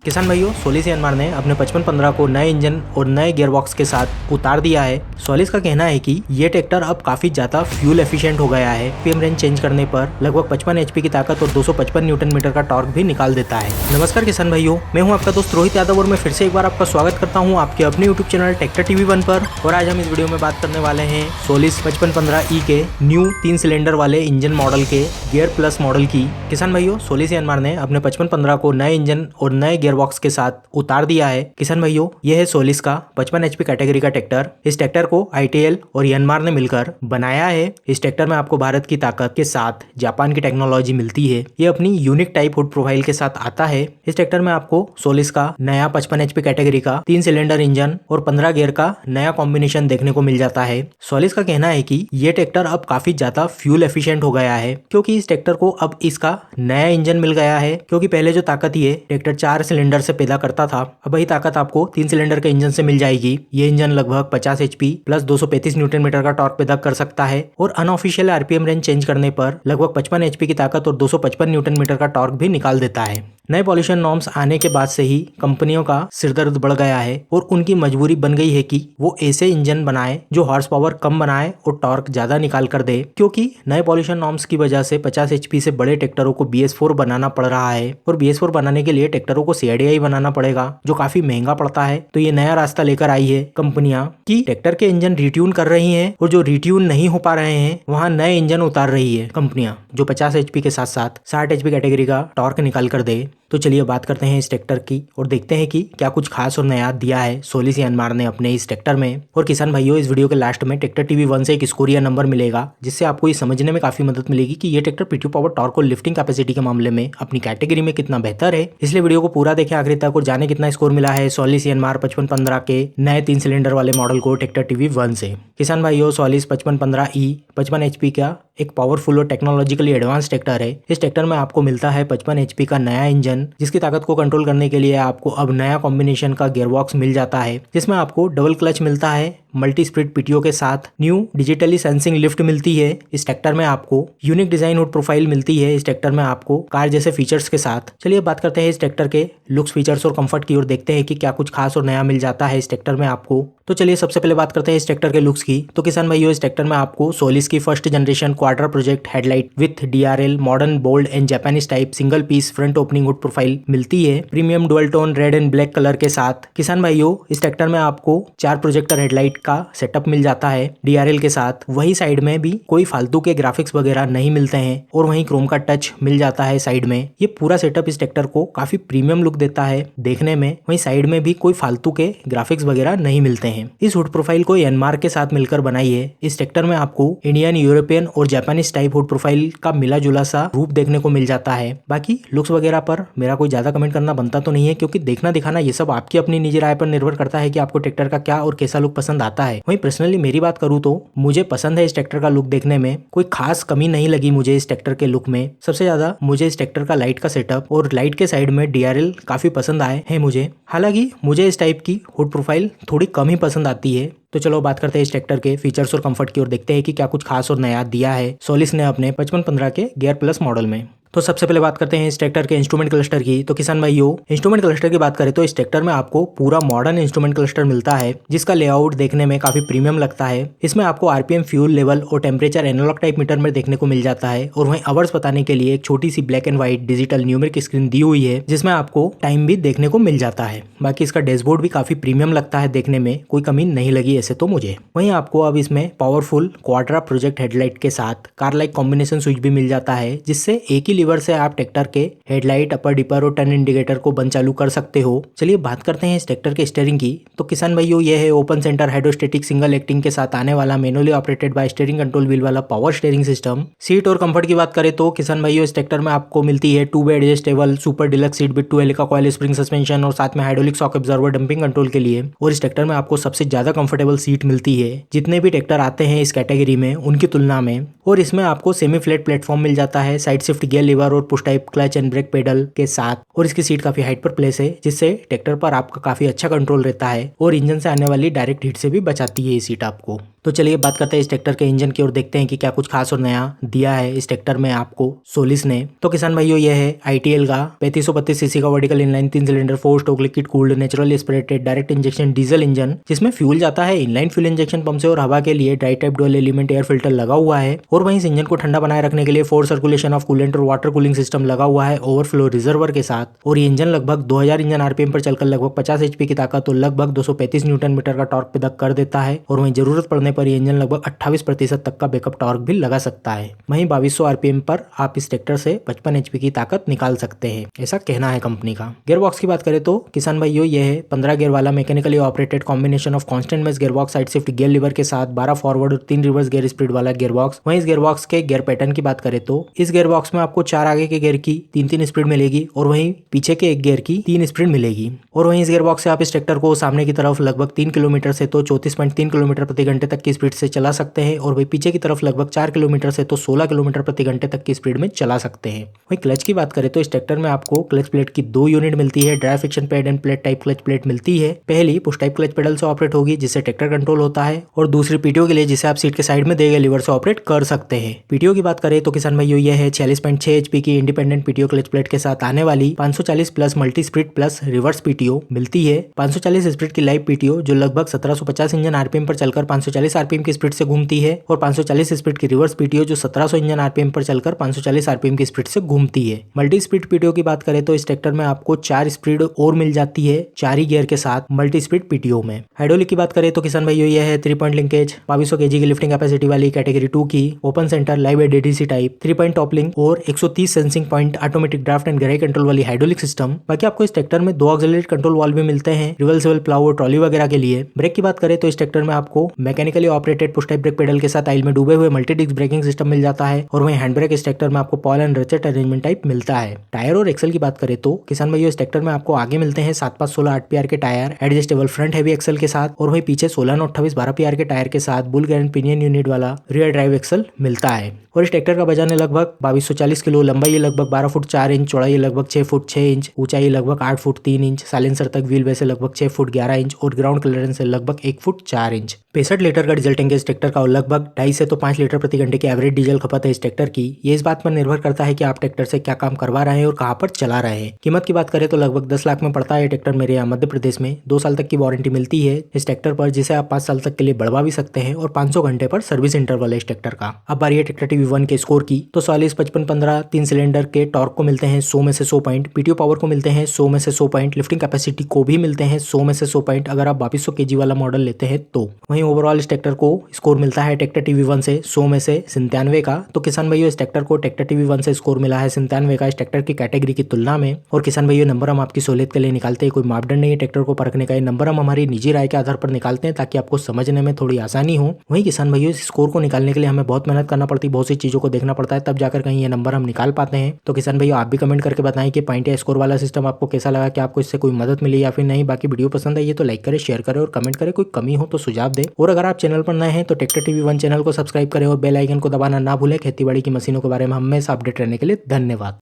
किसान भाइयों, Solis Yanmar ने अपने 5515 को नए इंजन और नए गियरबॉक्स के साथ उतार दिया है। सोलिस का कहना है कि ये ट्रैक्टर अब काफी ज्यादा फ्यूल एफिशिएंट हो गया है। पीएम रेंज चेंज करने पर लगभग 55 एचपी की ताकत और 255 न्यूटन मीटर का टॉर्क भी निकाल देता है। नमस्कार किसान भाइयों, मैं हूं आपका दोस्त रोहित यादव और मैं फिर से एक बार आपका स्वागत करता हूं आपके अपने यूट्यूब चैनल ट्रैक्टर टीवी 1 पर। और आज हम इस वीडियो में बात करने वाले हैं सोलिस 5515 के न्यू 3 सिलेंडर वाले इंजन मॉडल के गियर प्लस मॉडल की। किसान भाइयों, सोलिस यानमार ने अपने 5515 को नए इंजन और नए गियरबॉक्स के साथ उतार दिया है। किसान भाइयों, यह है सोलिस का 55 एचपी कैटेगरी का ट्रैक्टर। इस ट्रैक्टर को आईटीएल और यानमार ने मिलकर बनाया है। इस ट्रैक्टर में आपको भारत की ताकत के साथ जापान की टेक्नोलॉजी मिलती है। ये अपनी यूनिक टाइप हुड प्रोफाइल के साथ आता है। इस ट्रैक्टर में आपको सोलिस का नया 55 एचपी कैटेगरी का 3 सिलेंडर इंजन और 15 गियर का नया कॉम्बिनेशन देखने को मिल जाता है। सोलिस का कहना है कि ये ट्रैक्टर अब काफी ज्यादा फ्यूल एफिशिएंट हो गया है, क्योंकि इस ट्रैक्टर को अब इसका नया इंजन मिल गया है। क्योंकि पहले जो ताकत ये ट्रैक्टर 4 सिलेंडर से पैदा करता था, अब वही ताकत आपको 3 सिलेंडर के इंजन से मिल जाएगी। ये इंजन लगभग 50 एचपी प्लस 235 न्यूटन मीटर का टॉर्क पैदा कर सकता है और अनऑफिशियल आरपीएम रेंज चेंज करने पर लगभग 55 एचपी की ताकत और 255 न्यूटन मीटर का टॉर्क भी निकाल देता है। नए पॉल्यूशन नॉर्म्स आने के बाद से ही कंपनियों का सिरदर्द बढ़ गया है और उनकी मजबूरी बन गई है कि वो ऐसे इंजन बनाए जो हॉर्स पावर कम बनाए और टॉर्क ज्यादा निकाल कर दे। क्योंकि नए पॉल्यूशन नॉर्म्स की वजह से 50 एचपी से बड़े ट्रैक्टरों को BS4 बनाना पड़ रहा है और BS4 बनाने के लिए ट्रैक्टरों को CIDI बनाना पड़ेगा, जो काफी महंगा पड़ता है। तो ये नया रास्ता लेकर आई है कंपनियां कि ट्रैक्टर के इंजन रिट्यून कर रही हैं और जो रिट्यून नहीं हो पा रहे हैं वहां नए इंजन उतार रही है कंपनियां, जो 50 एचपी के साथ साथ 60 एचपी कैटेगरी का टॉर्क निकाल कर दे। तो चलिए बात करते हैं इस ट्रैक्टर की और देखते हैं कि क्या कुछ खास और नया दिया है सोलिस यानमार ने अपने इस ट्रैक्टर में। और किसान भाइयों, इस वीडियो के लास्ट में ट्रैक्टर टीवी 1 से एक स्कोर या नंबर मिलेगा, जिससे आपको ये समझने में काफी मदद मिलेगी कि ये ट्रैक्टर पीटी पावर, टॉर्क और लिफ्टिंग कैपेसिटी के मामले में अपनी कैटेगरी में कितना बेहतर है। इसलिए वीडियो को पूरा देखें आखिर तक और जाने कितना स्कोर मिला है सोलिस यानमार 5515 के नए 3 सिलेंडर वाले मॉडल को ट्रैक्टर टीवी 1 से। किसान भाइयों, सोलिस 5515 55 एचपी का एक पावरफुल और टेक्नोलॉजिकली एडवांस ट्रैक्टर है। इस ट्रैक्टर में आपको मिलता है 55 एचपी का नया इंजन, जिसकी ताकत को कंट्रोल करने के लिए आपको अब नया कॉम्बिनेशन का गियरबॉक्स मिल जाता है, जिसमें आपको डबल क्लच मिलता है, मल्टी स्पीड पीटीओ के साथ न्यू डिजिटली सेंसिंग लिफ्ट मिलती है। इस ट्रैक्टर में आपको यूनिक डिजाइन हुड प्रोफाइल मिलती है। इस ट्रैक्टर में आपको कार जैसे फीचर्स के साथ। चलिए बात करते हैं इस ट्रैक्टर के लुक्स, फीचर्स और कंफर्ट की और देखते हैं कि क्या कुछ खास और नया मिल जाता है इस ट्रैक्टर में आपको। तो चलिए सबसे पहले बात करते हैं इस ट्रैक्टर के लुक्स की। तो किसान भाइयों, इस ट्रैक्टर में आपको सोलिस की first generation quarter project headlight with DRL modern bold and Japanese type single piece front opening hood profile मिलती है, premium dual tone red and black colour के साथ। किसान भाइयों, इस ट्रैक्टर में आपको 4 प्रोजेक्टर हेडलाइट का सेटअप मिल जाता है DRL के साथ। वही साइड में भी कोई फालतू के ग्राफिक्स वगैरह नहीं मिलते हैं और वहीं क्रोम का टच मिल जाता है साइड में। ये पूरा सेटअप इस ट्रैक्टर को काफी प्रीमियम लुक देता है देखने में। वहीं साइड में भी कोई फालतू के ग्राफिक्स वगैरह नहीं मिलते हैं। इस हुड प्रोफाइल को यानमार के साथ मिलकर बनाई है। इस ट्रैक्टर में आपको इंडियन, यूरोपियन और जापानीज टाइप हुड प्रोफाइल का मिला जुला सा रूप देखने को मिल जाता है। बाकी लुक्स वगैरह पर मेरा कोई ज्यादा कमेंट करना बनता तो नहीं है, क्योंकि देखना दिखाना ये सब आपकी अपनी निजी राय पर निर्भर करता है कि आपको ट्रैक्टर का क्या और कैसा लुक पसंद आता है। वहीं पर्सनली मेरी बात करूँ तो मुझे पसंद है इस ट्रैक्टर का लुक देखने में। कोई खास कमी नहीं लगी मुझे इस ट्रैक्टर के लुक में। सबसे ज्यादा मुझे इस ट्रैक्टर का लाइट का सेटअप और लाइट के साइड में DRL काफी पसंद आए हैं मुझे। हालांकि मुझे इस टाइप की हुड प्रोफाइल थोड़ी कम ही पसंद आती है। तो चलो बात करते हैं इस ट्रैक्टर के फीचर्स और कंफर्ट की और देखते हैं कि क्या कुछ खास और नया दिया है सोलिस ने अपने 5515 के गियर प्लस मॉडल में। तो सबसे पहले बात करते हैं इस ट्रैक्टर के इंस्ट्रूमेंट क्लस्टर की। तो किसान भाइयों, इंस्ट्रूमेंट क्लस्टर की बात करें तो इस ट्रैक्टर में आपको पूरा मॉडर्न इंस्ट्रूमेंट क्लस्टर मिलता है, जिसका लेआउट देखने में काफी प्रीमियम लगता है। इसमें आपको आरपीएम, फ्यूल लेवल और टेम्परेचर एनालॉग टाइप मीटर में देखने को मिल जाता है और वहीं आवर्स बताने के लिए एक छोटी सी black and white digital numeric screen दी हुई है, जिसमें आपको टाइम भी देखने को मिल जाता है। बाकी इसका डैशबोर्ड भी काफी प्रीमियम लगता है देखने में, कोई कमी नहीं लगी ऐसे तो मुझे। वहीं आपको अब इसमें पावरफुल क्वाड्रा प्रोजेक्ट हेडलाइट के साथ कार लाइक कॉम्बिनेशन स्विच भी मिल जाता है, जिससे एक ही लीवर से आप ट्रैक्टर के हेडलाइट, अपर डिपर और टर्न इंडिकेटर को बंद चालू कर सकते हो। चलिए बात करते हैं इस ट्रैक्टर के स्टीयरिंग की। तो किसान भाइयों, यह है open centre hydrostatic single acting के साथ आने वाला manually operated by steering control wheel वाला पावर स्टीयरिंग सिस्टम। सीट और कंफर्ट की बात करें तो किसान भाइयों, इस ट्रैक्टर में आपको मिलती है 2 way adjustable super deluxe seat with 2 helical coil spring suspension और साथ में hydraulic shock absorber damping control के लिए। और इस ट्रैक्टर में आपको सबसे ज्यादा कंफर्टेबल सीट मिलती है जितने भी ट्रैक्टर आते हैं इस कैटेगरी में उनकी तुलना में। और इसमें आपको सेमी फ्लैट प्लेटफॉर्म मिल जाता है, साइड शिफ्ट गियर लीवर और push type clutch and brake pedal के साथ, और इसकी सीट काफी हाइट पर प्लेस है जिससे ट्रैक्टर पर आपका काफी अच्छा कंट्रोल रहता है और इंजन से आने वाली डायरेक्ट हीट से भी बचाती है ये सीट आपको। तो चलिए बात करते हैं इस ट्रैक्टर के इंजन की और देखते हैं कि क्या कुछ खास और नया दिया है इस ट्रैक्टर में आपको सोलिस ने। तो किसान भाइयों, ये है ITL का 3532 सीसी का vertical inline 3 cylinder 4 stroke liquid cooled naturally aspirated direct injection diesel engine, जिसमें फ्यूल जाता है इनलाइन फ्यूल इंजेक्शन पंप से और हवा के लिए dry type dual element air filter लगा हुआ है। और वहीं इस इंजन को ठंडा बनाए रखने के लिए 4 सर्कुलेशन ऑफ कूलेंट और वाटर कूलिंग सिस्टम लगा हुआ है ओवरफ्लो रिजर्वर के साथ। और ये इंजन लगभग 2000 इंजन RPM पर चलकर लगभग 50 HP की ताकत और लगभग 235 न्यूटन मीटर का टॉर्क पैदा कर देता है। और वहीं जरूरत पड़ने पर ये इंजन लगभग 28% तक का बैकअप टॉर्क भी लगा सकता है। वहीं 2200 RPM पर आप इस ट्रैक्टर से 55 HP की ताकत निकाल सकते हैं, ऐसा कहना है कंपनी का। गियर बॉक्स की बात करें तो किसान भाइयों, यह है 15 गियर वाला mechanically operated combination of constant mesh gear box side shift gear lever के साथ 12 फॉरवर्ड और 3 रिवर्स गियर स्पीड वाला गियर बॉक्स। वहीं इस गियर बॉक्स के गियर पैटर्न की बात करें तो इस गियर बॉक्स में आपको 4 आगे के गियर की 3-3 स्पीड मिलेगी और वहीं पीछे के एक गियर की 3 स्पीड मिलेगी। और वहीं इस गियर बॉक्स से आप इस ट्रैक्टर को सामने की तरफ लगभग 3 किलोमीटर से तो 34.3 किलोमीटर प्रति घंटे तक की स्पीड से चला सकते हैं और वहीं पीछे की तरफ लगभग 4 किलोमीटर से तो 16 किलोमीटर प्रति घंटे तक की स्पीड में चला सकते हैं। वहीं क्लच की बात करें तो इस ट्रैक्टर में आपको क्लच प्लेट की 2 यूनिट मिलती है। Dry friction pad end plate type clutch plate मिलती है। पहली पुश टाइप क्लच पेडल से ऑपरेट होगी जिससे ट्रैक्टर कंट्रोल होता है और दूसरी PTO के लिए जिसे आप सीट के साइड में दिए गए लीवर से ऑपरेट कर सकते हैं। PTO की बात करें तो किसान भाइयों, यह है 46.6 HP की इंडिपेंडेंट PTO क्लच प्लेट के साथ आने वाली 540 plus multi speed plus reverse PTO मिलती है। 540 स्पीड की लाइव PTO जो लगभग 1750 इंजन RPM पर चलकर 540 RPM की स्पीड से घूमती है और 540 स्पीड की रिवर्स PTO जो 1700 इंजन RPM पर चलकर 540 RPM की स्पीड से घूमती है। मल्टी स्पीड PTO की बात करें तो इस ट्रैक्टर में आपको 4 स्पीड और मिल जाती है 4 ही गियर के साथ मल्टी स्पीड PTO में। हाइड्रोलिक की बात करें तो किसान भाइयों, यह है 3 पॉइंट लिंकेज 2200 kg की लिफ्टिंग कैपेसिटी वाली कैटेगरी 2 की open centre live ADDC type 3 point top link और 130 sensing point automatic draft and गहराई कंट्रोल वाली हाइड्रोलिक सिस्टम। बाकी आपको इस ट्रैक्टर में 2 ऑक्सिलरी कंट्रोल वाल्व भी मिलते हैं रिवर्सिबल प्लाउ और ट्रॉली वगैरह के लिए। ब्रेक की बात करें तो इस ट्रैक्टर में आपको mechanically operated push type brake pedal के साथ आइल में डूबे हुए मल्टी डिस्क ब्रेकिंग सिस्टम मिल जाता है और वहीं हैंड ब्रेक इस ट्रैक्टर में आपको Paul and ratchet arrangement type मिलता है। टायर और एक्सल की बात करें तो किसान भाइयों, इस ट्रैक्टर में आपको आगे मिलते हैं 7/5/16 8PR के tyre adjustable front heavy axle के साथ और वहीं पीछे 16/28 12PR के टायर के साथ बुल एंड पिनियन यूनिट वाला रियर ड्राइव एक्सल मिलता है। और इस ट्रैक्टर का वजन है लगभग 2240 किलो, लंबाई है लगभग 12 फुट 4 इंच, चौड़ाई लगभग 6 फुट 6 इंच, ऊंचाई लगभग 8 फुट 3 इंच, साइलेंसर तक व्हील बेस है लगभग 6 फुट 11 इंच और ग्राउंड क्लियरेंस है लगभग 1 फुट 4 इंच। 65 लीटर का डीजल टैंक है इस ट्रैक्टर का और लगभग 2.5 से तो 5 लीटर प्रति घंटे की एवरेज डीजल खपत है इस ट्रैक्टर की। ये इस बात पर निर्भर करता है कि आप ट्रैक्टर से क्या काम करवा रहे हैं और कहां पर चला रहे हैं। कीमत की बात करें तो लगभग 10 लाख में पड़ता है ट्रैक्टर मेरे यहाँ मध्य प्रदेश में। 2 साल तक की वारंटी मिलती है इस ट्रैक्टर पर जिसे आप 5 साल तक के लिए बढ़वा भी सकते हैं और 500 घंटे पर सर्विस इंटरवल है इस ट्रैक्टर का। अब बारी है ट्रैक्टर TV1 के स्कोर की तो 40 55 15 3 सिलेंडर के टॉर्क को मिलते हैं 100 में से 100 पॉइंट, PTO पावर को मिलते हैं 100 में से 100 पॉइंट, लिफ्टिंग कैपेसिटी को भी मिलते हैं 100 में से 100 पॉइंट अगर आप 2200 kg वाला मॉडल लेते हैं तो। वहीं ओवरऑल इस ट्रैक्टर को स्कोर मिलता है ट्रैक्टर TV1 से 100 में से 97 का। तो किसान भाइयों, इस ट्रैक्टर को ट्रैक्टर TV1 से स्कोर मिला है 97 का इस ट्रैक्टर की कैटेगरी की तुलना में। और किसान भाइयों, नंबर हम आपकी सहूलियत के लिए निकालते हैं, कोई मापदंड नहीं है ट्रैक्टर को परखने का। ये नंबर हम हमारी निजी राय के आधार पर निकालते हैं ताकि आपको समझने में थोड़ी आसानी हो। वहीं किसान भाइयों, इस स्कोर को निकालने के लिए हमें बहुत मेहनत करना पड़ती है, बहुत सी चीजों को देखना पड़ता है, तब जाकर कहीं ये नंबर हम निकाल पाते हैं। तो किसान भाइयों, आप भी कमेंट करके बताएं कि पॉइंट या स्कोर वाला सिस्टम आपको कैसा लगा, कि आपको इससे कोई मदद मिली या फिर नहीं। बाकी वीडियो पसंद आई है तो लाइक करें, शेयर करें और कमेंट करें, कोई कमी हो तो सुझाव दें। और अगर आप चैनल पर नए हैं तो ट्रैक्टर TV1 चैनल को सब्सक्राइब करें और बेल आइकन को दबाना ना भूलें। खेतीबाड़ी की मशीनों के बारे में हमेशा अपडेट रहने के लिए धन्यवाद।